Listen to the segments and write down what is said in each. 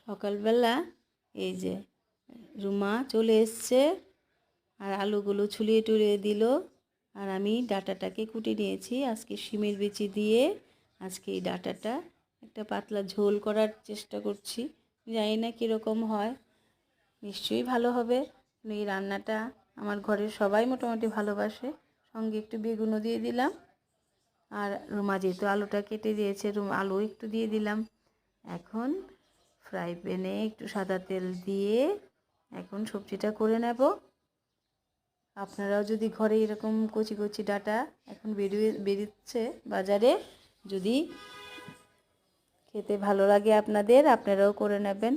সকালবেলা এই যে রুমা চলে এসছে আর আলুগুলো ছুলিয়ে টুলিয়ে দিল। আর আমি ডাঁটাটাকে কুটে নিয়েছি আজকে শিমের বিচি দিয়ে। আজকে এই ডাঁটাটা একটা পাতলা ঝোল করার চেষ্টা করছি, জানি না কীরকম হয়, নিশ্চয়ই ভালো হবে। এই রান্নাটা আমার ঘরের সবাই মোটামুটি ভালোবাসে। সঙ্গে একটু বেগুনও দিয়ে দিলাম। আর রুমা যেহেতু আলুটা কেটে দিয়েছে, আলু একটু দিয়ে দিলাম। এখন ফ্রাই প্যানে একটু সাদা তেল দিয়ে এখন সবজিটা করে নেব। আপনারাও যদি ঘরে এরকম কচি কচি ডাঁটা এখন বেরোচ্ছে বাজারে, যদি খেতে ভালো লাগে আপনাদের, আপনারাও করে নেবেন।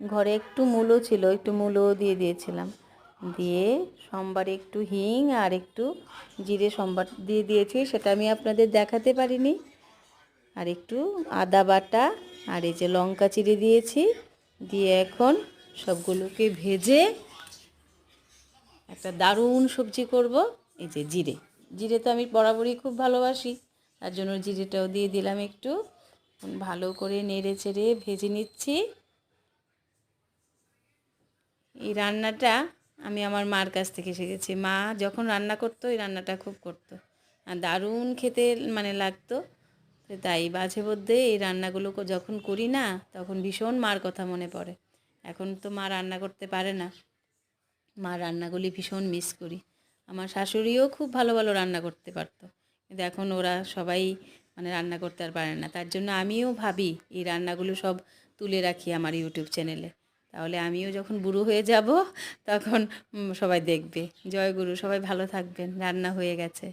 ঘরে একটু মূলো ছিল, একটু মূলোও দিয়ে দিয়েছিলাম। দিয়ে সোমবারে একটু হিং আর একটু জিরে সম্বার দিয়ে দিয়েছি, সেটা আমি আপনাদের দেখাতে পারিনি। আর একটু আদা বাটা আর এই যে লঙ্কা চিড়ে দিয়েছি। দিয়ে এখন সবগুলোকে ভেজে একটা দারুণ সবজি করব। এই যে জিরে তো আমি বরাবরই খুব ভালোবাসি, তার জন্য জিরেটাও দিয়ে দিলাম একটু। ভালো করে নেড়ে চেড়ে ভেজে নিচ্ছি। এই রান্নাটা আমি আমার মার কাছ থেকে শিখেছি। মা যখন রান্না করতো এই রান্নাটা খুব করতো আর দারুণ খেতে লাগতো। তাই মাঝে মধ্যে এই রান্নাগুলো যখন করি না, তখন ভীষণ মার কথা মনে পড়ে। এখন তো মা রান্না করতে পারে না, মার রান্নাগুলি ভীষণ মিস করি। আমার শাশুড়িও খুব ভালো ভালো রান্না করতে পারতো, কিন্তু এখন ওরা সবাই রান্না করতে আর পারে না। তার জন্য আমিও ভাবি এই রান্নাগুলো সব তুলে রাখি আমার ইউটিউব চ্যানেলে, তাহলে আমিও যখন বুড়ো হয়ে যাব তখন সবাই দেখবে। জয় গুরু, সবাই ভালো থাকবেন। রান্না হয়ে গেছে।